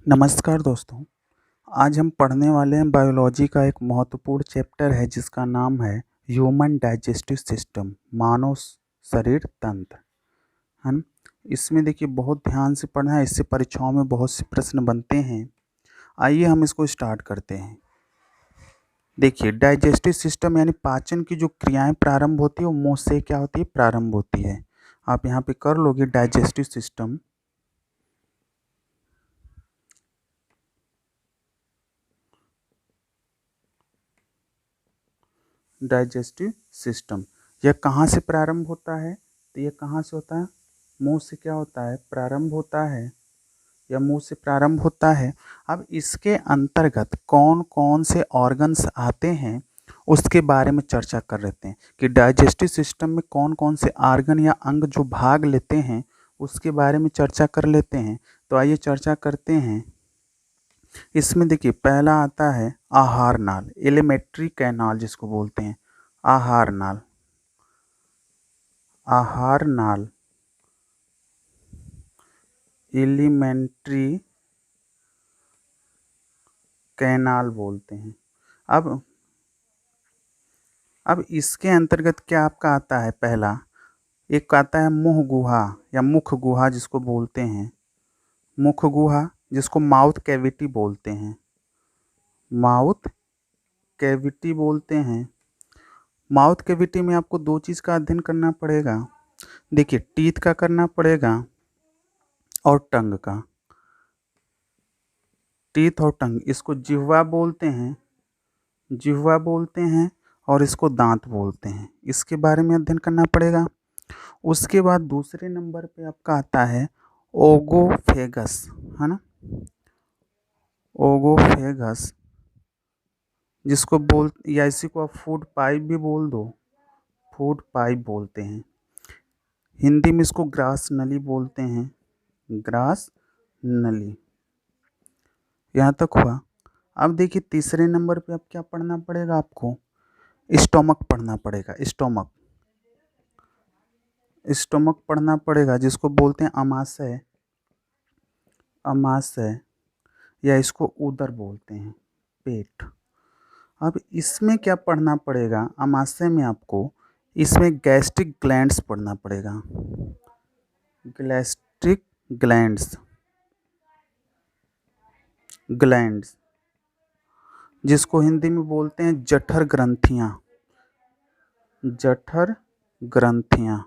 नमस्कार दोस्तों। आज हम पढ़ने वाले हैं बायोलॉजी का एक महत्वपूर्ण चैप्टर है जिसका नाम है ह्यूमन डाइजेस्टिव सिस्टम, मानव शरीर तंत्र, है ना। इसमें देखिए बहुत ध्यान से पढ़ना है, इससे परीक्षाओं में बहुत से प्रश्न बनते हैं। आइए हम इसको स्टार्ट करते हैं। देखिए डाइजेस्टिव सिस्टम यानी पाचन की जो क्रियाएं प्रारंभ होती है वो मुंह से क्या होती है, प्रारंभ होती है। आप यहाँ पे कर लोगे डाइजेस्टिव सिस्टम। डाइजेस्टिव सिस्टम यह कहाँ से प्रारंभ होता है, तो यह कहाँ से होता है, मुंह से क्या होता है, प्रारंभ होता है, या मुंह से प्रारंभ होता है। अब इसके अंतर्गत कौन कौन से ऑर्गन्स आते हैं उसके बारे में चर्चा कर लेते हैं कि डाइजेस्टिव सिस्टम में कौन कौन से ऑर्गन या अंग जो भाग लेते हैं उसके बारे में चर्चा कर लेते हैं। तो आइए चर्चा करते हैं। इसमें देखिए पहला आता है आहार नाल, एलिमेंट्री कैनाल जिसको बोलते हैं। आहार नाल, आहार नाल, एलिमेंट्री कैनाल बोलते हैं। अब इसके अंतर्गत क्या आपका आता है, पहला एक आता है मुंह गुहा या मुख गुहा जिसको बोलते हैं। मुख गुहा जिसको माउथ कैविटी बोलते हैं, माउथ कैविटी बोलते हैं। माउथ कैविटी में आपको दो चीज़ का अध्ययन करना पड़ेगा। देखिए टीथ का करना पड़ेगा और टंग का। टीथ और टंग, इसको जिह्वा बोलते हैं, जिह्वा बोलते हैं, और इसको दांत बोलते हैं। इसके बारे में अध्ययन करना पड़ेगा। उसके बाद दूसरे नंबर पे आपका आता है ओगोफेगस, है ना। ओगोफेगस जिसको बोल, या इसी को आप फूड पाइप भी बोल दो, फूड पाइप बोलते हैं। हिंदी में इसको ग्रास नली बोलते हैं, ग्रास नली। यहाँ तक हुआ। अब देखिए तीसरे नंबर पे अब क्या पढ़ना पड़ेगा आपको, स्टोमक पढ़ना पड़ेगा। स्टोमक, स्टोमक पढ़ना पड़ेगा जिसको बोलते हैं अमाशय, अमाशय, या इसको उदर बोलते हैं, पेट। अब इसमें क्या पढ़ना पड़ेगा, अमाशय में आपको इसमें गैस्ट्रिक ग्लैंड्स पढ़ना पड़ेगा। गैस्ट्रिक ग्लैंड्स, ग्लैंड्स जिसको हिंदी में बोलते हैं जठर ग्रंथियाँ, जठर ग्रंथियाँ,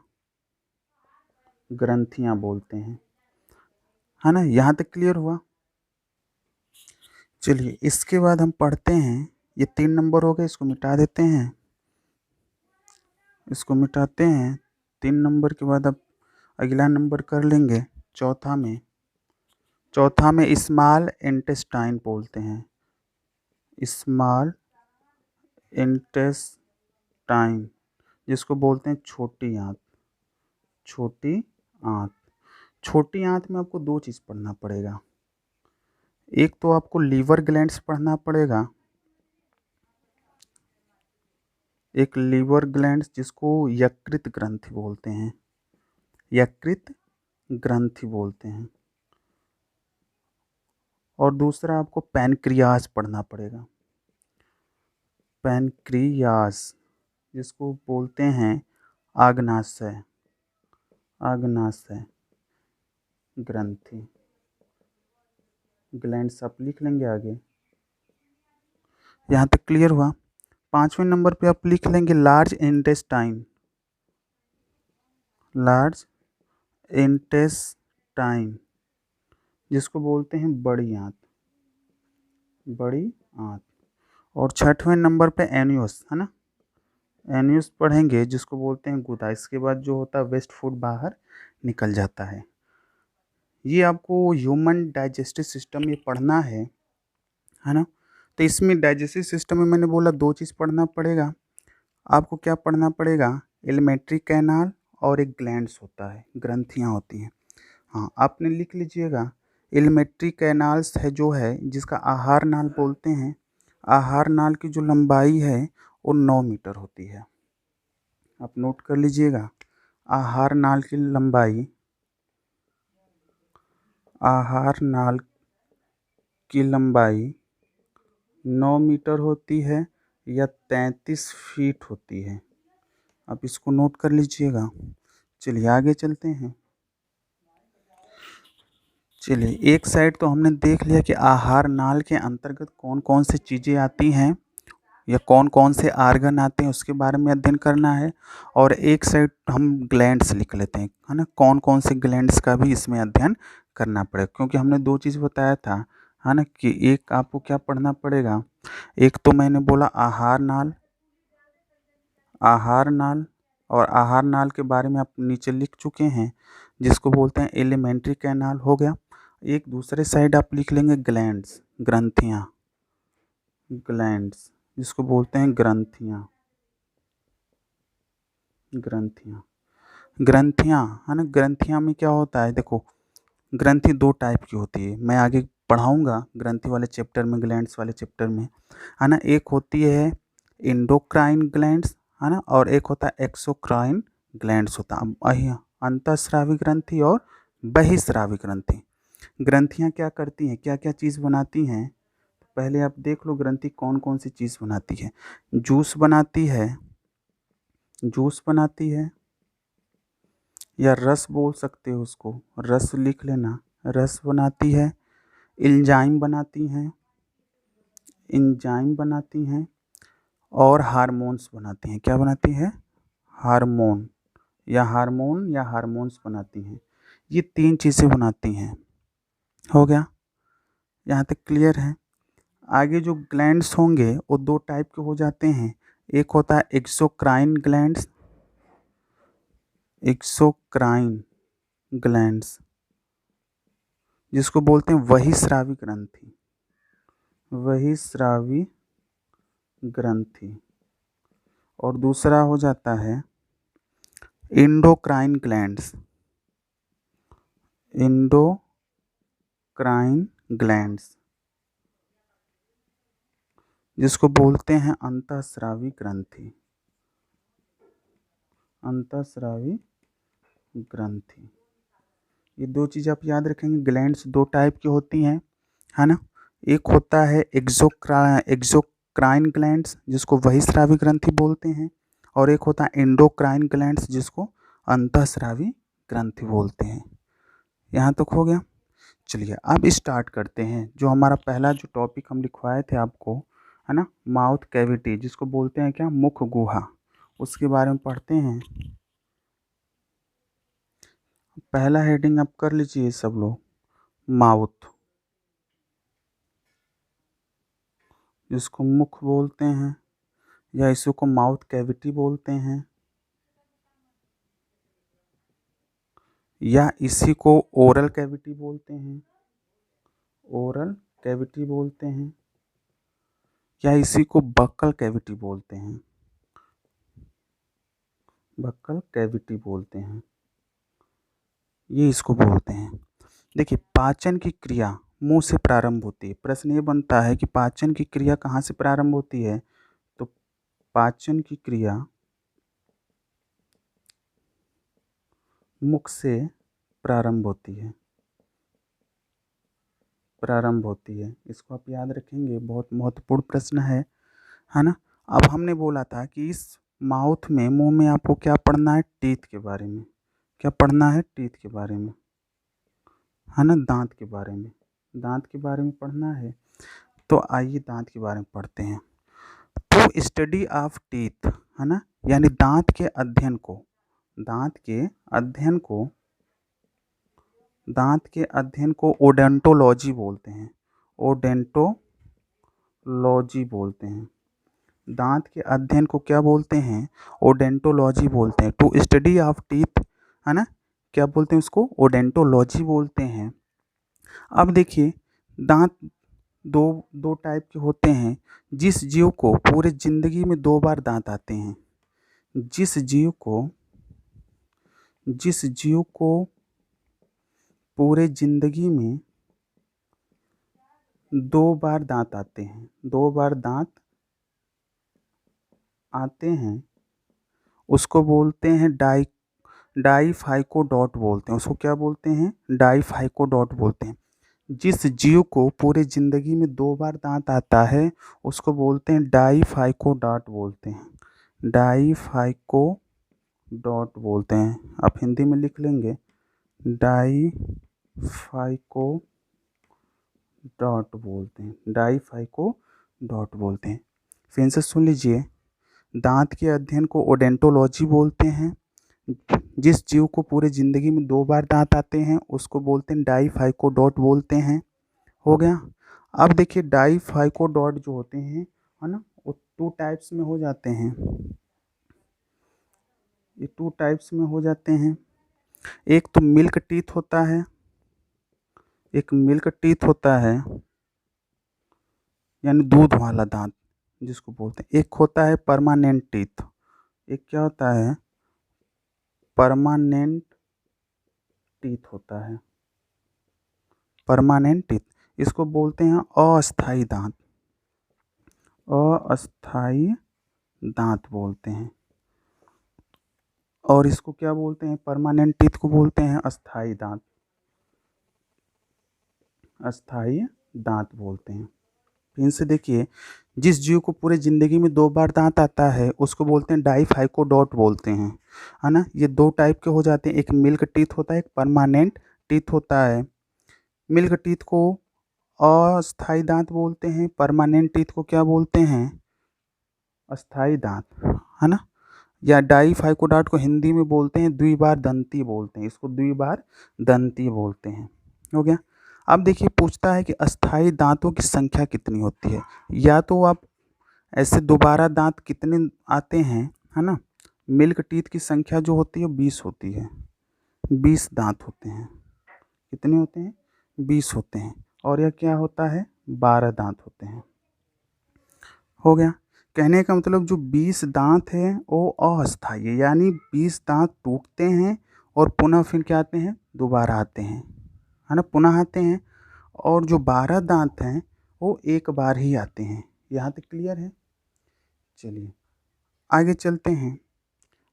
ग्रंथियाँ बोलते हैं, है ना। यहाँ तक क्लियर हुआ। चलिए इसके बाद हम पढ़ते हैं, ये 3 नंबर हो गए, इसको मिटा देते हैं, इसको मिटाते हैं। 3 नंबर के बाद अब अगला नंबर कर लेंगे चौथा में। चौथा में स्मॉल इंटेस्टाइन बोलते हैं, स्मॉल इंटेस्टाइन जिसको बोलते हैं छोटी आंत, छोटी आंत। छोटी आंत में आपको दो चीज़ पढ़ना पड़ेगा। एक तो आपको लीवर ग्लैंड्स पढ़ना पड़ेगा, एक लीवर ग्लैंड्स जिसको यकृत ग्रंथि बोलते हैं, यकृत ग्रंथि बोलते हैं। और दूसरा आपको पैनक्रियाज पढ़ना पड़ेगा, पैनक्रियाज जिसको बोलते हैं आग्नाशय, आग्नाशय ग्रंथि। ग्लैंड्स आप लिख लेंगे आगे। यहाँ तक क्लियर हुआ। 5वें नंबर पे आप लिख लेंगे लार्ज इंटेस्टाइन, लार्ज इंटेस्टाइन जिसको बोलते हैं बड़ी आंत, बड़ी आंत। और 6वें नंबर पे एनियस, है ना, एनियस पढ़ेंगे जिसको बोलते हैं गुदा। इसके बाद जो होता है वेस्ट फूड बाहर निकल जाता है। ये आपको ह्यूमन डाइजेस्टिव सिस्टम ये पढ़ना है ना। तो इसमें डाइजेस्टिव सिस्टम में मैंने बोला दो चीज़ पढ़ना पड़ेगा आपको। क्या पढ़ना पड़ेगा, एलिमेंट्री कैनाल और एक ग्लैंड्स होता है, ग्रंथियाँ होती हैं। हाँ आपने लिख लीजिएगा, एलिमेंट्री कैनाल्स है जो है जिसका आहार नाल बोलते हैं। आहार नाल की जो लंबाई है वो 9 मीटर होती है। आप नोट कर लीजिएगा, आहार नाल की लंबाई, आहार नाल की लंबाई 9 मीटर होती है या 33 फीट होती है। आप इसको नोट कर लीजिएगा। चलिए आगे चलते हैं। चलिए एक साइड तो हमने देख लिया कि आहार नाल के अंतर्गत कौन कौन सी चीज़ें आती हैं या कौन कौन से आर्गन आते हैं उसके बारे में अध्ययन करना है। और एक साइड हम ग्लैंड्स लिख लेते हैं, है ना, कौन कौन से ग्लैंड्स का भी इसमें अध्ययन करना पड़ेगा, क्योंकि हमने दो चीज़ बताया था, है ना, कि एक आपको क्या पढ़ना पड़ेगा। एक तो मैंने बोला आहार नाल, आहार नाल, और आहार नाल के बारे में आप नीचे लिख चुके हैं, जिसको बोलते हैं एलिमेंट्री कैनाल हो गया। एक दूसरे साइड आप लिख लेंगे ग्लैंड्स, ग्रंथियाँ, ग्लैंड्स जिसको बोलते हैं ग्रंथियाँ, ग्रंथियाँ, ग्रंथियाँ, है ना। ग्रंथियाँ में क्या होता है, देखो ग्रंथि दो टाइप की होती है, मैं आगे पढ़ाऊँगा ग्रंथि वाले चैप्टर में, ग्लैंड्स वाले चैप्टर में, है ना। एक होती है इंडोक्राइन ग्लैंड्स, है ना, और एक होता है एक्सोक्राइन ग्लैंड्स होता है। अंतःस्रावी ग्रंथि और बहिस्रावी ग्रंथि। ग्रंथियाँ क्या करती हैं, क्या क्या चीज़ बनाती हैं, पहले आप देख लो ग्रंथि कौन कौन सी चीज़ बनाती है। जूस बनाती है, जूस बनाती है, या रस बोल सकते हो उसको, रस लिख लेना, रस बनाती है। एंजाइम बनाती हैं, एंजाइम बनाती हैं, और हार्मोन्स बनाती हैं। क्या बनाती है, हार्मोन या हार्मोन्स बनाती हैं। ये तीन चीज़ें बनाती हैं। हो गया, यहाँ तक क्लियर है। आगे जो ग्लैंड्स होंगे वो दो टाइप के हो जाते हैं। एक होता है एक्सोक्राइन ग्लैंड्स, एक्सोक्राइन ग्लैंड्स जिसको बोलते हैं बहिस्रावी ग्रंथि, बहिस्रावी ग्रंथि। और दूसरा हो जाता है इंडोक्राइन ग्लैंड्स, इंडोक्राइन ग्लैंड्स जिसको बोलते हैं अंतःस्रावी ग्रंथि, अंतःस्रावी ग्रंथि। ये दो चीज़ आप याद रखेंगे। ग्लैंड्स दो टाइप की होती हैं, है ना। एक होता है एक्सोक्राइन ग्लैंड्स जिसको बहिस्रावी ग्रंथि बोलते हैं, और एक होता है इंडोक्राइन ग्लैंड्स जिसको अंतःस्रावी ग्रंथि बोलते हैं। यहाँ तक हो गया। चलिए अब स्टार्ट करते हैं। जो हमारा पहला जो टॉपिक हम लिखवाए थे आपको, है ना, माउथ कैविटी जिसको बोलते हैं क्या, मुख गुहा, उसके बारे में पढ़ते हैं। पहला हेडिंग आप कर लीजिए सब लोग, माउथ जिसको मुख बोलते हैं, या इसी को माउथ कैविटी बोलते हैं, या इसी को ओरल कैविटी बोलते हैं, ओरल कैविटी बोलते हैं, या इसी को बक्कल कैविटी बोलते हैं, बक्कल कैविटी बोलते हैं, ये इसको बोलते हैं। देखिए पाचन की क्रिया मुंह से प्रारंभ होती है। प्रश्न ये बनता है कि पाचन की क्रिया कहाँ से प्रारंभ होती है, तो पाचन की क्रिया मुख से प्रारंभ होती है, प्रारंभ होती है। इसको आप याद रखेंगे, बहुत महत्वपूर्ण प्रश्न है ना। अब हमने बोला था कि इस माउथ में, मुंह में आपको क्या पढ़ना है, टीथ के बारे में। क्या पढ़ना है, टीथ के बारे में, है ना, दांत के बारे में, दांत के बारे में पढ़ना है। तो आइए दांत के बारे में पढ़ते हैं। तो स्टडी ऑफ टीथ, है ना, यानी दांत के अध्ययन को, दांत के अध्ययन को, दांत के अध्ययन को ओडेंटोलॉजी बोलते हैं, ओडेंटोलॉजी बोलते हैं। दांत के अध्ययन को क्या बोलते हैं, ओडेंटोलॉजी बोलते हैं। टू स्टडी ऑफ टीथ, है ना, क्या बोलते हैं उसको, ओडेंटोलॉजी बोलते हैं। अब देखिए दांत दो दो टाइप के होते हैं। जिस जीव को पूरे जिंदगी में 2 बार दांत आते हैं, जिस जीव को, जिस जीव को पूरे जिंदगी में 2 बार दांत आते हैं, 2 बार दांत आते हैं, उसको बोलते हैं डाइफाइकोडॉट बोलते हैं। उसको क्या बोलते हैं, डाइफाइकोडॉट बोलते हैं। जिस जीव को पूरे जिंदगी में 2 बार दांत आता है उसको बोलते हैं डाइफाइकोडॉट बोलते हैं। डाइफाइकोडॉट बोलते हैं। आप हिंदी में लिख लेंगे डाइफाइकोडॉट बोलते हैं। डाइफाइकोडॉट बोलते हैं। फिर से सुन लीजिए, दांत के अध्ययन को ओडेंटोलॉजी बोलते हैं। जिस जीव को पूरे ज़िंदगी में 2 बार दांत आते हैं उसको बोलते हैं डाइफाइकोडॉट बोलते हैं। हो गया। अब देखिए डाइफाइकोडॉट जो होते हैं, है ना, वो 2 टाइप्स में हो जाते हैं। ये 2 टाइप्स में हो जाते हैं। एक तो मिल्क टीथ होता है, एक मिल्क टीथ होता है यानी दूध वाला दांत जिसको बोलते हैं। एक होता है परमानेंट टीथ। एक क्या होता है? परमानेंट टीथ होता है। परमानेंट टीथ, इसको बोलते हैं अस्थाई दांत। अस्थाई दांत बोलते हैं। और इसको क्या बोलते हैं? परमानेंट टीथ को बोलते हैं अस्थाई दांत। अस्थाई दांत बोलते हैं। फिर से देखिए, जिस जीव को पूरे ज़िंदगी में 2 बार दांत आता है उसको बोलते हैं डाइफाइकोडॉट बोलते हैं, है ना। ये 2 टाइप के हो जाते हैं, एक मिल्क टीथ होता है, एक परमानेंट टीथ होता है। मिल्क टीथ को अस्थाई दांत बोलते हैं, परमानेंट टीथ को क्या बोलते हैं? अस्थाई दांत, है ना। या डाइफाइकोडॉट को हिंदी में बोलते हैं द्विबार दंती बोलते हैं। इसको द्विबार दंती बोलते हैं। हो गया। अब देखिए पूछता है कि अस्थाई दांतों की संख्या कितनी होती है। या तो आप ऐसे दोबारा दांत कितने आते हैं, है ना। मिल्क टीथ की संख्या जो होती है 20 होती है। 20 दांत होते हैं। कितने होते हैं? 20 होते हैं। और यह क्या होता है? 12 दांत होते हैं। हो गया। कहने का मतलब जो 20 दांत है वो अस्थाई है, यानी 20 दांत टूटते हैं और पुनः फिर क्या आते हैं? दोबारा आते हैं, है ना, पुनः आते हैं। और जो 12 दांत हैं वो एक बार ही आते हैं। यहाँ तक क्लियर है? चलिए आगे चलते हैं।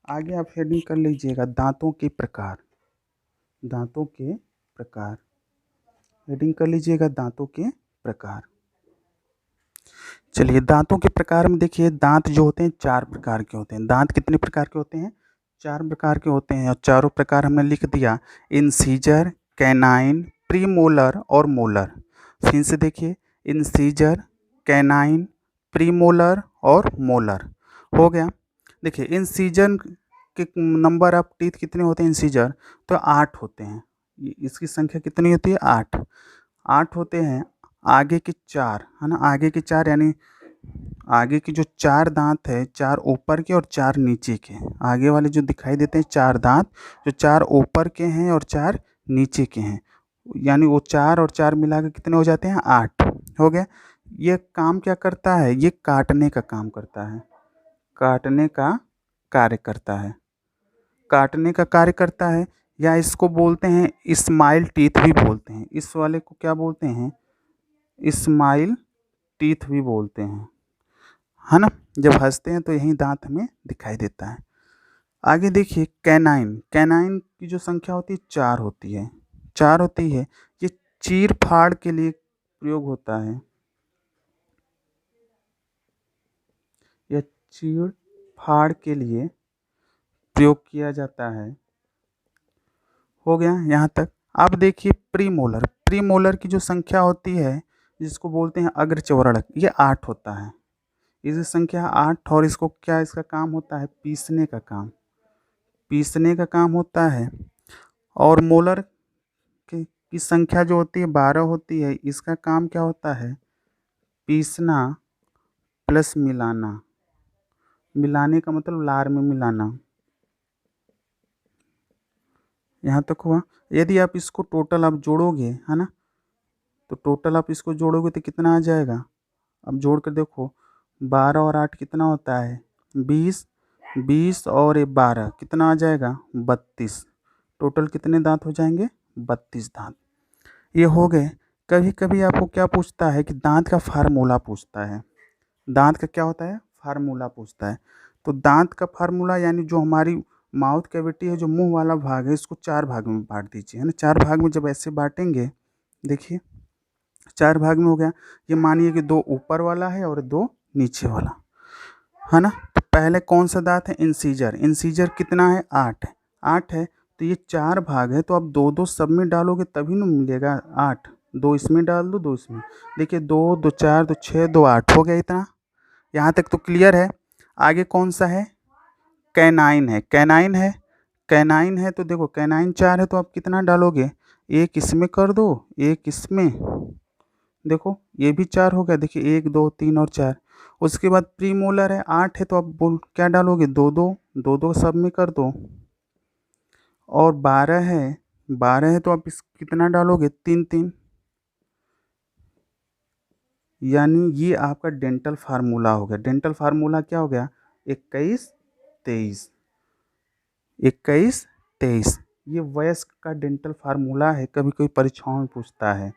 आगे आप हेडिंग कर लीजिएगा दांतों के प्रकार। दांतों के प्रकार, हेडिंग कर लीजिएगा दांतों के प्रकार। चलिए दांतों के प्रकार में देखिए, दांत जो होते हैं 4 प्रकार के होते हैं। दांत कितने प्रकार के होते हैं? 4 प्रकार के होते हैं। और चारों प्रकार हमने लिख दिया, इंसीजर, कैनाइन, प्रीमोलर और मोलर। फिर से देखिए, इंसीजर, कैनाइन, प्रीमोलर और मोलर। हो गया। देखिए इंसीजर के नंबर ऑफ टीथ कितने होते हैं? इंसीजर तो 8 होते हैं। इसकी संख्या कितनी होती है? 8। 8 होते हैं। आगे के 4, है ना, आगे के 4 यानी आगे की जो 4 दांत है, 4 ऊपर के और 4 नीचे के। आगे वाले जो दिखाई देते हैं 4 दांत, जो 4 ऊपर के हैं और 4 नीचे के हैं, यानी वो 4 और 4 मिला के कितने हो जाते हैं? 8। हो गया। ये काम क्या करता है? ये काटने का काम करता है। काटने का कार्य करता है। काटने का कार्य करता है। या इसको बोलते हैं स्माइल टीथ भी बोलते हैं। इस वाले को क्या बोलते हैं? स्माइल टीथ भी बोलते हैं, है ना। जब हंसते हैं तो यही दांत हमें दिखाई देता है। आगे देखिए कैनाइन। कैनाइन की जो संख्या होती है 4 होती है। 4 होती है। ये चीर फाड़ के लिए प्रयोग होता है। यह चीर फाड़ के लिए प्रयोग किया जाता है। हो गया यहाँ तक। अब देखिए प्रीमोलर। प्रीमोलर की जो संख्या होती है जिसको बोलते हैं अग्रचौड़क, ये 8 होता है। इसकी संख्या 8। और इसको क्या, इसका काम होता है? पीसने का काम। पीसने का काम होता है। और मोलर की संख्या जो होती है 12 होती है। इसका काम क्या होता है? पीसना प्लस मिलाना। मिलाने का मतलब लार में मिलाना। यहाँ तक हुआ। यदि आप इसको टोटल आप जोड़ोगे, है ना, तो टोटल आप इसको जोड़ोगे तो कितना आ जाएगा? अब जोड़ कर देखो, 12 और 8 कितना होता है? 20। 20 और ये 12 कितना आ जाएगा? 32। टोटल कितने दांत हो जाएंगे? 32 दांत। ये हो गए। कभी कभी आपको क्या पूछता है कि दांत का फार्मूला पूछता है। दांत का क्या होता है? फार्मूला पूछता है। तो दांत का फार्मूला यानी जो हमारी माउथ कैविटी है, जो मुंह वाला भाग है, इसको 4 भाग में बांट दीजिए, है ना। 4 भाग में जब ऐसे बांटेंगे, देखिए 4 भाग में हो गया। ये मानिए कि 2 ऊपर वाला है और 2 नीचे वाला, है ना। तो पहले कौन सा दांत है, इंसीजर। इंसीजर कितना है, 8 है। 8 है तो ये 4 भाग है, तो आप 2-2 सब में डालोगे तभी ना मिलेगा 8। 2 इसमें डाल दो, 2 इसमें। देखिए 2 2 4 2 6 2 8 हो गया इतना। यहाँ तक तो क्लियर है। आगे कौन सा है, कैनाइन है। कैनाइन है, कैनाइन है तो देखो कैनाइन 4 है तो आप कितना डालोगे, एक इसमें कर दो, एक इसमें। देखो ये भी 4 हो गया, देखिए 1 2 3 और 4। उसके बाद प्रीमोलर है, 8 है तो आप बोल क्या डालोगे, 2 2 सब में कर दो। और 12 है तो आप इस कितना डालोगे, 3 3। यानी ये आपका डेंटल फार्मूला हो गया। डेंटल फार्मूला क्या हो गया, 21 23। 21 23 ये वयस्क का डेंटल फार्मूला है। कभी कभी परीक्षाओं में पूछता है,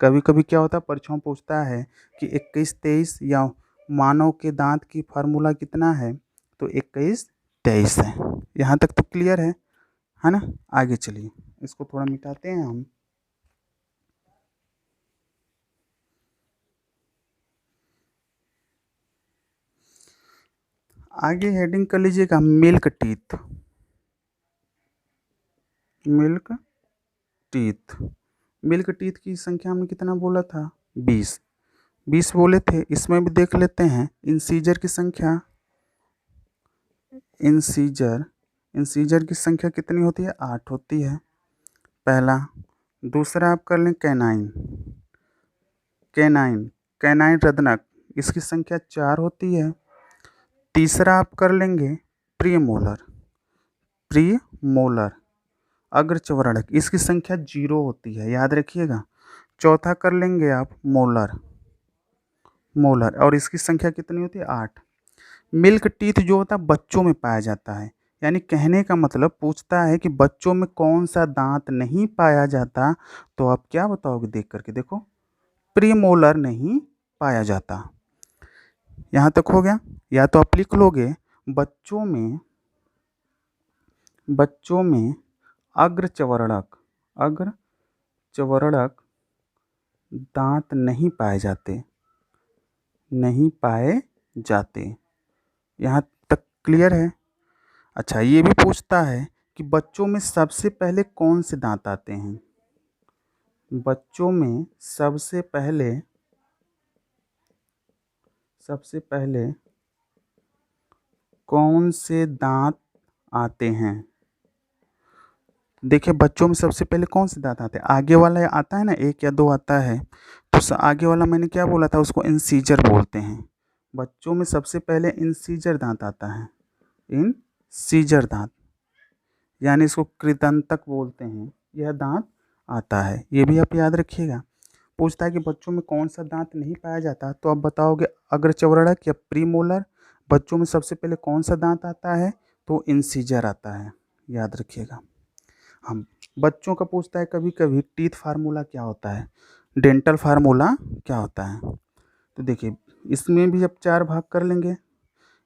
कभी कभी क्या होता है परीक्षाओं में पूछता है कि 21 23 या मानव के दांत की फार्मूला कितना है, तो 21 23 है। यहाँ तक तो क्लियर है ना। आगे चलिए, इसको थोड़ा मिटाते हैं हम। आगे हेडिंग कर लीजिएगा milk teeth. Milk teeth. Milk teeth की संख्या में कितना बोला था, 20। 20 बोले थे। इसमें भी देख लेते हैं इंसीजर की संख्या। इंसीजर इंसीजर की संख्या कितनी होती है, 8 होती है, पहला। दूसरा आप कर लें कैनाइन। कैनाइन कैनाइन रदनक, इसकी संख्या 4 होती है। तीसरा आप कर लेंगे प्रीमोलर। प्रीमोलर अग्रचवरणक, इसकी संख्या 0 होती है, याद रखिएगा। चौथा कर लेंगे आप मोलर। मोलर और इसकी संख्या कितनी होती है, 8। मिल्क टीथ जो होता है बच्चों में पाया जाता है। यानी कहने का मतलब पूछता है कि बच्चों में कौन सा दांत नहीं पाया जाता, तो आप क्या बताओगे देख करके, देखो प्रीमोलर नहीं पाया जाता। यहाँ तक हो गया। या तो आप लिख लोगे बच्चों में अग्रचवरणक दांत नहीं पाए जाते। यहाँ तक क्लियर है। अच्छा ये भी पूछता है कि बच्चों में सबसे पहले कौन से दांत आते हैं। बच्चों में सबसे पहले कौन से दांत आते हैं। देखिए बच्चों में सबसे पहले कौन से दांत आते हैं, आगे वाला आता है ना, 1 या 2 आता है, तो आगे वाला मैंने क्या बोला था, उसको इंसीजर बोलते हैं। बच्चों में सबसे पहले इंसीजर दांत आता है, इंसीजर दांत, यानी इसको कृदंतक बोलते हैं। यह दांत आता है, ये भी आप याद रखिएगा। पूछता है कि बच्चों में कौन सा दांत नहीं पाया जाता, तो आप बताओगे अग्रचवरणक या प्रीमोलर। बच्चों में सबसे पहले कौन सा दांत आता है, तो इंसीजर आता है, याद रखिएगा। हम बच्चों का पूछता है कभी कभी टीथ फार्मूला क्या होता है, डेंटल फार्मूला क्या होता है। तो देखिए इसमें भी अब 4 भाग कर लेंगे।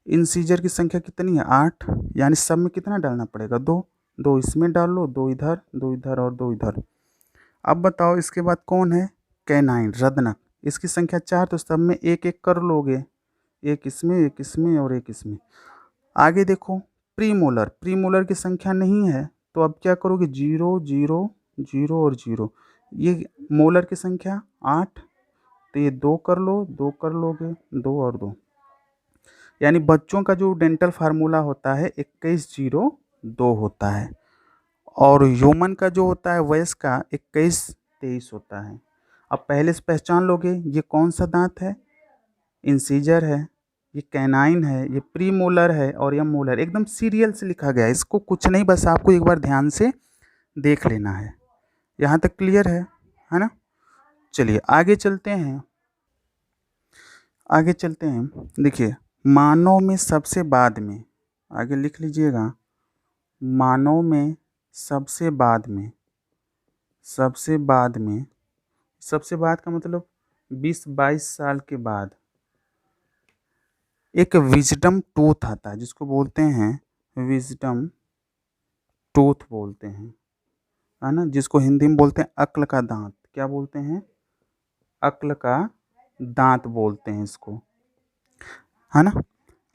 इंसीजर की संख्या कितनी है, 8। यानी सब में कितना डालना पड़ेगा, 2। 2 इसमें डाल लो, 2 इधर 2 इधर और 2 इधर। अब बताओ इसके बाद कौन है, कैनाइन रदनक, इसकी संख्या 4, तो सब में एक एक कर लोगे, एक इसमें और एक इसमें। आगे देखो प्रीमोलर। प्रीमोलर की संख्या नहीं है तो अब क्या करोगे, 0 0 0 और 0। ये मोलर की संख्या 8, तो ये 2 कर लो, 2 कर लोगे, 2 और 2। यानी बच्चों का जो डेंटल फार्मूला होता है 21 0 2 होता है, और ह्यूमन का जो होता है वयस्क का 21 23 होता है। अब पहले से पहचान लोगे ये कौन सा दांत है, इंसीजर है, ये कैनाइन है, ये प्रीमोलर है और ये मोलर। एकदम सीरियल से लिखा गया है, इसको कुछ नहीं, बस आपको एक बार ध्यान से देख लेना है। यहाँ तक क्लियर है ना। चलिए आगे चलते हैं। देखिए मानव में सबसे बाद में, आगे लिख लीजिएगा, मानव में सबसे बाद का मतलब 20-22 साल के बाद एक विजडम टूथ आता है, जिसको बोलते हैं विजडम टूथ बोलते हैं, है ना, जिसको हिंदी में बोलते हैं अक्ल का दांत। क्या बोलते हैं, अक्ल का दांत बोलते हैं इसको, है ना।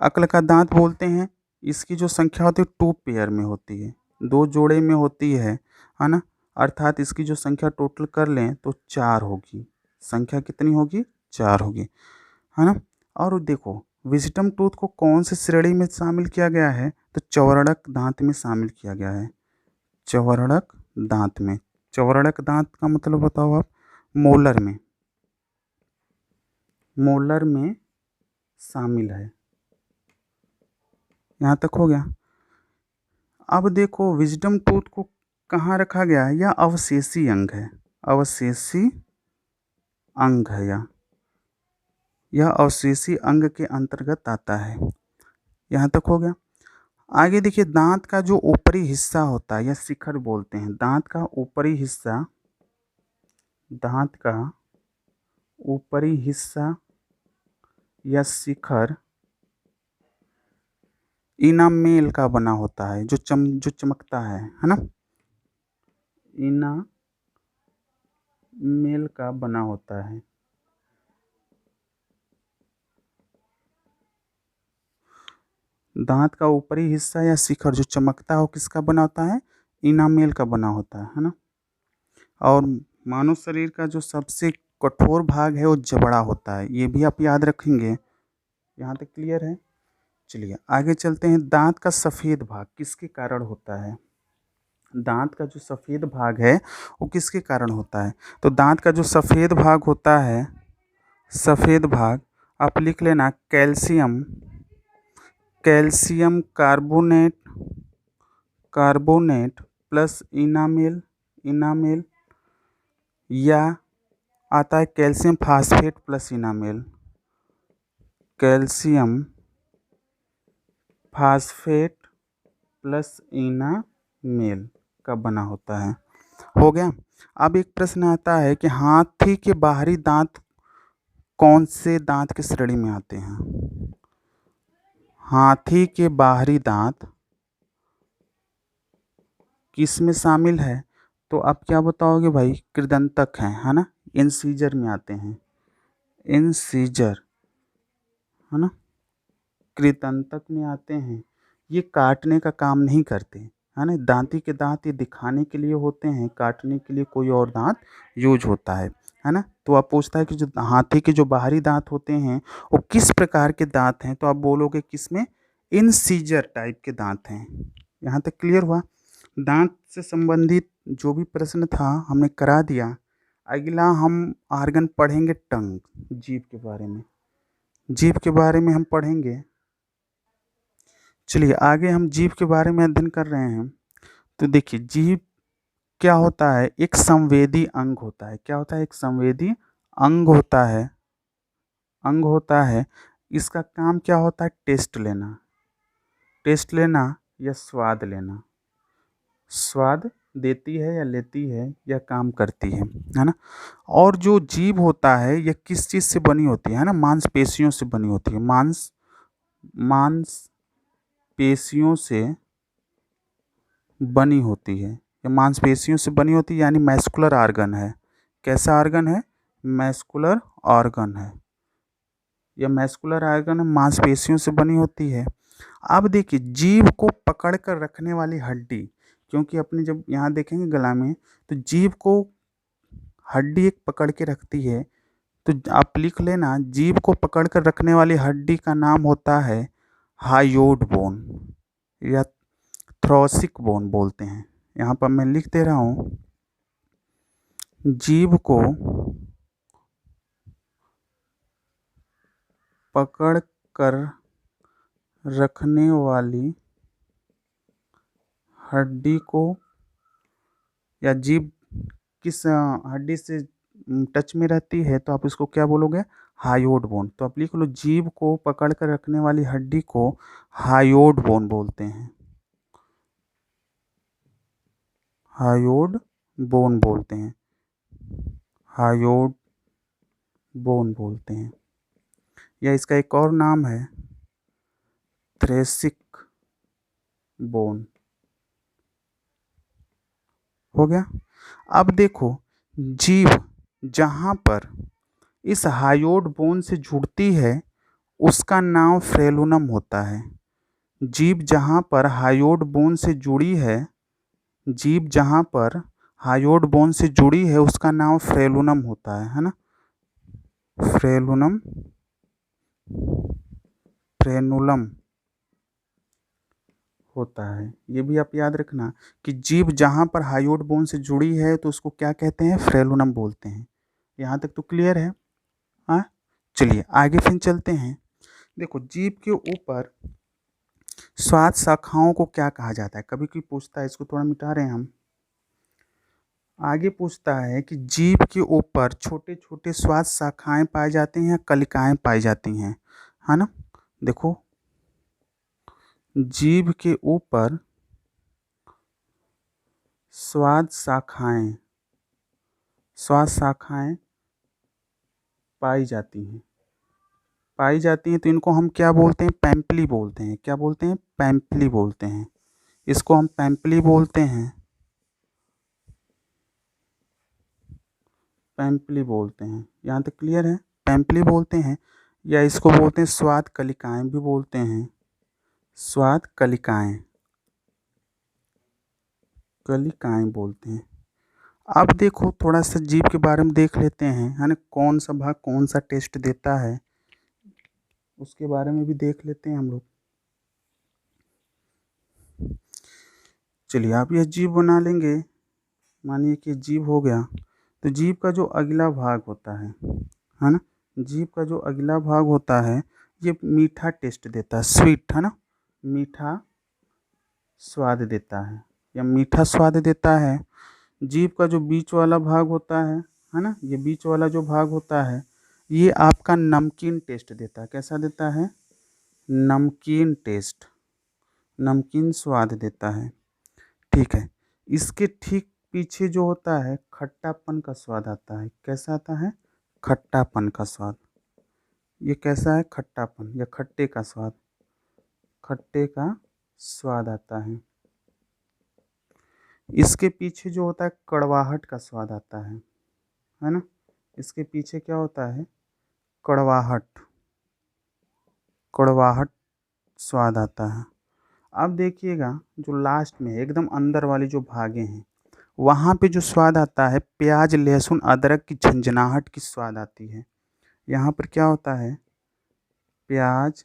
अक्ल का दांत बोलते हैं। इसकी जो संख्या होती है 2 पेयर में होती है, 2 जोड़े में होती है ना। अर्थात इसकी जो संख्या टोटल कर लें तो 4 होगी। संख्या कितनी होगी? 4 होगी, है ना। और देखो विजडम टूथ को कौन सी श्रेणी में शामिल किया गया है? तो चौवर्णक दांत में शामिल किया गया है। चौवर्णक दांत में। चौवर्णक दांत का मतलब बताओ आप? मोलर में, मोलर में शामिल है। यहाँ तक हो गया। अब देखो विजडम टूथ को कहाँ रखा गया है? यह अवशेषी अंग है, अवशेषी अंग है यह अवशेषी अंग के अंतर्गत आता है। यहाँ तक हो गया। आगे देखिए, दांत का जो ऊपरी हिस्सा होता है या शिखर बोलते हैं, दांत का ऊपरी हिस्सा, दांत का ऊपरी हिस्सा या शिखर इनामेल का बना होता है, जो चमकता है ना। इनामेल का बना होता है। दांत का ऊपरी हिस्सा या शिखर जो चमकता हो किसका बना होता है? इनामेल का बना होता है ना। और मानव शरीर का जो सबसे कठोर भाग है वो जबड़ा होता है, ये भी आप याद रखेंगे। यहाँ तक क्लियर है? चलिए आगे चलते हैं। दांत का सफ़ेद भाग किसके कारण होता है? दांत का जो सफ़ेद भाग है वो किसके कारण होता है? तो दांत का जो सफ़ेद भाग होता है, सफ़ेद भाग आप लिख लेना, calcium, calcium carbonate, carbonate plus enamel, enamel, या आता है calcium phosphate plus enamel, calcium phosphate plus enamel का बना होता है। हो गया। अब एक प्रश्न आता है कि हाथी के बाहरी दांत कौन से दांत की श्रेणी में आते हैं? हाथी के बाहरी दांत किस में शामिल है? तो आप क्या बताओगे भाई? कृदंतक है ना। इंसीजर में आते हैं, इंसीजर, है ना, कृदंतक में आते हैं। ये काटने का काम नहीं करते, है ना। दांती के दांत ये दिखाने के लिए होते हैं, काटने के लिए कोई और दांत यूज होता है ना। तो आप पूछता है कि जो हाथी के जो बाहरी दांत होते हैं वो किस प्रकार के दांत हैं? तो आप बोलोगे किसमें? इंसीजर टाइप के दांत हैं। यहाँ तक क्लियर हुआ? दांत से संबंधित जो भी प्रश्न था हमने करा दिया। अगला हम आर्गन पढ़ेंगे टंग, जीभ के बारे में, जीभ के बारे में हम पढ़ेंगे। चलिए आगे हम जीभ के बारे में अध्ययन कर रहे हैं। तो देखिए जीभ क्या होता है? एक संवेदी अंग होता है। क्या होता है? एक संवेदी अंग होता है, अंग होता है। इसका काम क्या होता है? टेस्ट लेना, टेस्ट लेना या स्वाद लेना। स्वाद देती है या लेती है या काम करती है ना। और जो जीभ होता है यह किस चीज़ से बनी होती है ना? मांसपेशियों से बनी होती है। मांसपेशियों से बनी होती है, या मांसपेशियों से बनी होती है, यानी मैस्कुलर आर्गन है। कैसा आर्गन है? मैस्कुलर ऑर्गन है। यह मैस्कुलर आर्गन मांसपेशियों से बनी होती है। अब देखिए जीभ को पकड़ कर रखने वाली हड्डी, क्योंकि अपने जब यहाँ देखेंगे गला में तो जीभ को हड्डी एक पकड़ के रखती है। तो आप लिख लेना, जीभ को पकड़ कर रखने वाली हड्डी का नाम होता है हायोड बोन या थ्रोसिक बोन बोलते हैं। यहाँ पर मैं लिख दे रहा हूँ, जीभ को पकड़ कर रखने वाली हड्डी को, या जीभ किस हड्डी से टच में रहती है तो आप इसको क्या बोलोगे? Hyoid bone. तो आप लिख लो, जीभ को पकड़ कर रखने वाली हड्डी को हायोड बोन बोलते हैं, हायोड बोन बोलते हैं, हायोड बोन बोलते हैं। या इसका एक और नाम है थ्रेसिक बोन। हो गया। अब देखो जीभ जहाँ पर इस हायोड बोन से जुड़ती है उसका नाम फ्रेलुनम होता है। जीभ जहाँ पर हायोड बोन से जुड़ी है, जीभ जहाँ पर हायोड बोन से जुड़ी है उसका नाम फ्रेलुनम होता है ना। फ्रेलुनम, फ्रेनुलम होता है। ये भी आप याद रखना कि जीभ जहाँ पर हायोड बोन से जुड़ी है तो उसको क्या कहते हैं, फ्रेलुनम बोलते हैं। यहाँ तक तो क्लियर है। हाँ, चलिए आगे फिर चलते हैं। देखो, जीभ के ऊपर स्वाद शाखाओं को क्या कहा जाता है, कभी कोई पूछता है, इसको थोड़ा मिटा रहे हैं हम। आगे पूछता है कि जीभ के ऊपर छोटे छोटे स्वाद शाखाएं पाई जाती हैं या कलिकाएं पाई जाती हैं, है ना। देखो, जीभ के ऊपर स्वाद शाखाएं पाई जाती हैं, तो इनको हम क्या बोलते हैं, पैम्पली बोलते हैं। क्या बोलते हैं, पैम्पली बोलते हैं। इसको हम पैम्पली बोलते हैं, पैम्पली बोलते हैं। यहाँ तक क्लियर है, पैम्पली बोलते हैं। या इसको बोलते हैं स्वाद कलिकाएं भी बोलते हैं, स्वाद कलिकाएं, कलिकाएं बोलते हैं। अब देखो, थोड़ा सा जीभ के बारे में देख लेते हैं, है ना, कौन सा भाग कौन सा टेस्ट देता है उसके बारे में भी देख लेते हैं हम लोग। चलिए, आप यह जीभ बना लेंगे। मानिए कि जीभ हो गया, तो जीभ का जो अगला भाग होता है ना, जीभ का जो अगला भाग होता है ये मीठा टेस्ट देता है, स्वीट, है ना, मीठा स्वाद देता है या मीठा स्वाद देता है। जीभ का जो बीच वाला भाग होता है ना, ये बीच वाला जो भाग होता है ये आपका नमकीन टेस्ट देता है। कैसा देता है, नमकीन टेस्ट, नमकीन स्वाद देता है। ठीक है, इसके ठीक पीछे जो होता है खट्टापन का स्वाद आता है। कैसा आता है, खट्टापन का स्वाद। ये कैसा है, खट्टापन या खट्टे का स्वाद, खट्टे का स्वाद आता है। इसके पीछे जो होता है कड़वाहट का स्वाद आता है ना। इसके पीछे क्या होता है, कड़वाहट, कड़वाहट स्वाद आता है। अब देखिएगा, जो लास्ट में एकदम अंदर वाली जो भागे हैं वहाँ पे जो स्वाद आता है प्याज लहसुन अदरक की झंझनाहट की स्वाद आती है। यहाँ पर क्या होता है, प्याज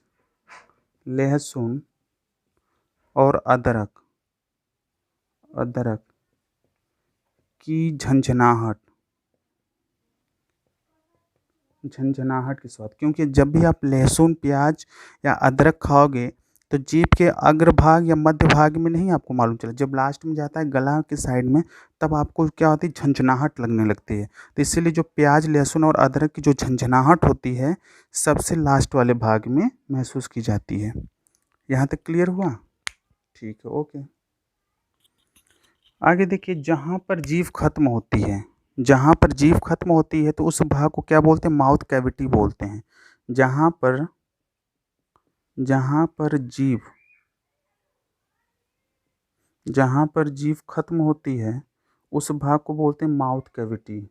लहसुन और अदरक, अदरक की झंझनाहट, झंझनाहट के स्वाद। क्योंकि जब भी आप लहसुन प्याज या अदरक खाओगे तो जीभ के अग्रभाग या मध्य भाग में नहीं आपको मालूम चला, जब लास्ट में जाता है गला के साइड में तब आपको क्या होती है, झंझनाहट लगने लगती है। तो इसीलिए जो प्याज लहसुन और अदरक की जो झंझनाहट होती है सबसे लास्ट वाले भाग में महसूस की जाती है। यहाँ तक क्लियर हुआ, ठीक है, ओके। आगे देखिए, जहाँ पर जीभ खत्म होती है, जहाँ पर जीभ खत्म होती है तो उस भाग को क्या बोलते हैं, माउथ कैविटी बोलते हैं। जहाँ पर, जहाँ पर जीभ, जहाँ पर जीभ खत्म होती है उस भाग को बोलते हैं माउथ कैविटी,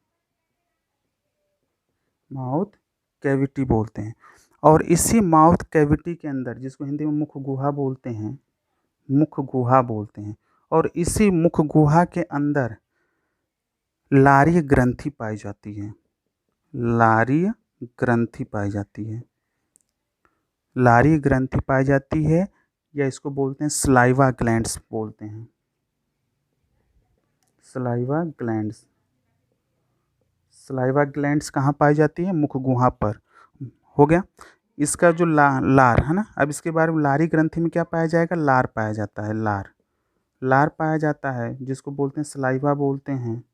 माउथ कैविटी बोलते हैं। और इसी माउथ कैविटी के अंदर, जिसको हिंदी में मुख गुहा बोलते हैं, मुख गुहा बोलते हैं, और इसी मुख गुहा के अंदर लारीय ग्रंथि पाई जाती है, लारीय ग्रंथि पाई जाती है, लारीय ग्रंथि पाई जाती है, या इसको बोलते हैं सलाइवा ग्लैंड्स बोलते हैं, सलाइवा ग्लैंड्स। सलाइवा ग्लैंड्स कहाँ पाई जाती है, मुख गुहा पर। हो गया। इसका जो लार है ना, अब इसके बारे में लारी ग्रंथि में क्या पाया जाएगा, लार पाया जाता है, लार, लार पाया जाता है, जिसको बोलते हैं सलाइवा बोलते हैं,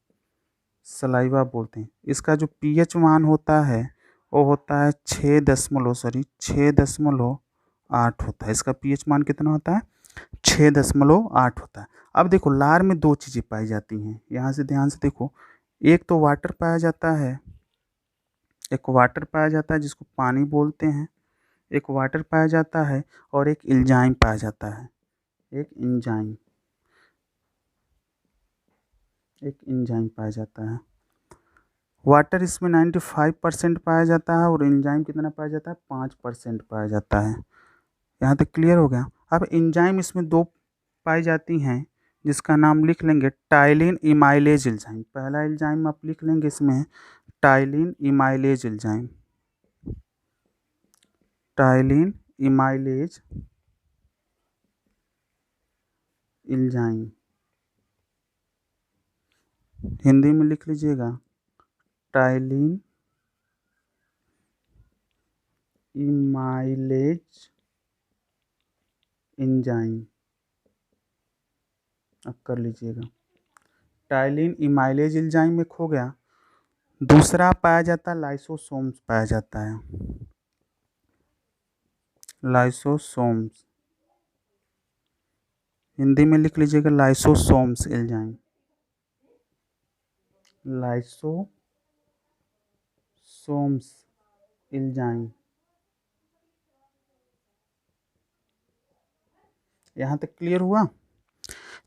सलाइवा बोलते हैं। इसका जो पीएच मान होता है वो होता है 6.8 होता है। इसका पीएच मान कितना होता है, 6.8 होता है। अब देखो, लार में दो चीज़ें पाई जाती हैं, यहाँ से ध्यान से देखो। एक तो वाटर पाया जाता है, एक वाटर पाया जाता है जिसको पानी बोलते हैं, एक वाटर पाया जाता है, और एक इल्जाइम पाया जाता है, एक इंजाइम, एक इंजाइम पाया जाता है। वाटर इसमें 95% पाया जाता है और एंजाइम कितना पाया जाता है, 5% पाया जाता है। यहाँ तक क्लियर हो गया। अब एंजाइम इसमें 2 पाई जाती हैं, जिसका नाम लिख लेंगे टाइलिन इमाइलेज एंजाइम। पहला एंजाइम आप लिख लेंगे इसमें ptyalin amylase enzyme, ptyalin amylase enzyme, Hindi में लिख लीजिएगा टाइलिन इमाइलेज एंजाइम। अब कर लीजिएगा, टाइलिन इमाइलेज एंजाइम एक हो गया। दूसरा पाया जाता है लाइसोसोम्स पाया जाता है, लाइसोसोम्स, हिंदी में लिख लीजिएगा लाइसोसोम्स एंजाइम, लाइसोसोम्स एंजाइम। यहाँ तक क्लियर हुआ।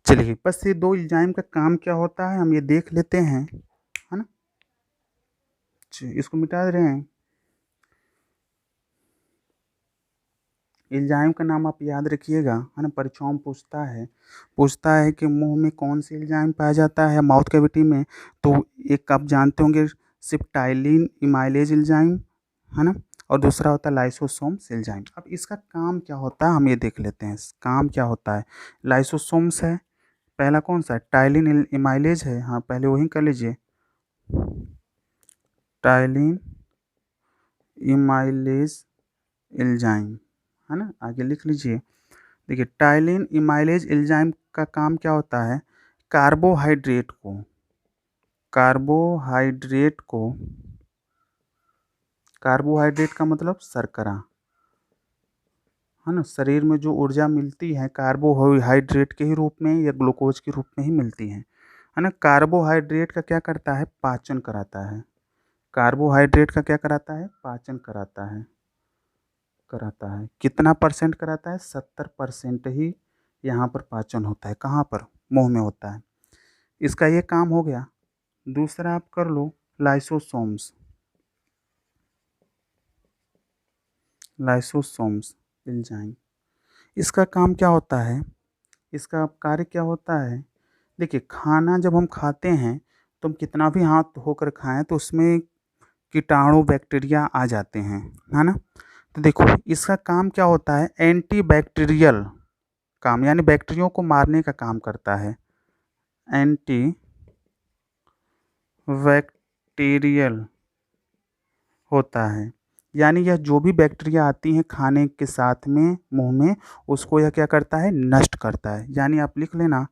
चलिए बस ये 2 एंजाइम का काम क्या होता है हम ये देख लेते हैं, है ना। इसको मिटा रहे हैं। एंजाइम का नाम आप याद रखिएगा, है ना। परीक्षाओं में पूछता है कि मुंह में कौन सी एंजाइम पाया जाता है माउथ कैविटी में, तो एक आप जानते होंगे सिर्फ टाइलिन इमाइलेज एंजाइम, है ना, और दूसरा होता है लाइसोसोम्स एंजाइम। अब इसका काम क्या होता है हम ये देख लेते हैं। काम क्या होता है, लाइसोसोम्स है, पहला कौन सा है, टाइलिन इमाइलेज है, हाँ पहले वही कर लीजिए, टाइलिन इमाइलेज एंजाइम, है ना। आगे लिख लीजिए। देखिए टाइलिन इमाइलेज एंजाइम का काम क्या होता है, कार्बोहाइड्रेट का मतलब शर्करा, है ना। शरीर में जो ऊर्जा मिलती है कार्बोहाइड्रेट के ही रूप में या ग्लूकोज के रूप में ही मिलती है ना। कार्बोहाइड्रेट का क्या करता है, पाचन कराता है। कार्बोहाइड्रेट का क्या कराता है, पाचन कराता है। कितना परसेंट कराता है, 70% ही यहाँ पर पाचन होता है। कहाँ पर, मुंह में होता है। इसका ये काम हो गया। दूसरा आप कर लो लाइसोसोम्स एंजाइम। इसका काम क्या होता है, इसका कार्य क्या होता है। देखिए खाना जब हम खाते हैं तो हम कितना भी हाथ धोकर खाएं तो उसमें कीटाणु बैक्टीरिया आ जाते हैं, है ना। तो देखो इसका काम क्या होता है, एंटी बैक्टीरियल काम, यानी बैक्टीरिया को मारने का काम करता है। एंटी बैक्टीरियल होता है, यानी यह जो भी बैक्टीरिया आती हैं खाने के साथ में मुंह में, उसको यह क्या करता है, नष्ट करता है। यानी आप लिख लेना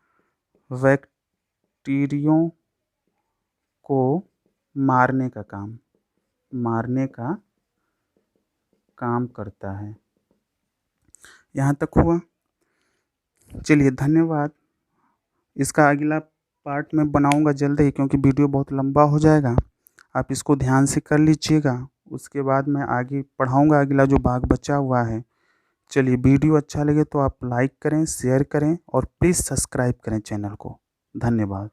बैक्टीरियों को मारने का काम करता है। यहाँ तक हुआ। चलिए धन्यवाद। इसका अगला पार्ट मैं बनाऊंगा जल्द ही, क्योंकि वीडियो बहुत लंबा हो जाएगा। आप इसको ध्यान से कर लीजिएगा, उसके बाद मैं आगे पढ़ाऊंगा अगला जो भाग बचा हुआ है। चलिए वीडियो अच्छा लगे तो आप लाइक करें, शेयर करें और प्लीज़ सब्सक्राइब करें चैनल को। धन्यवाद।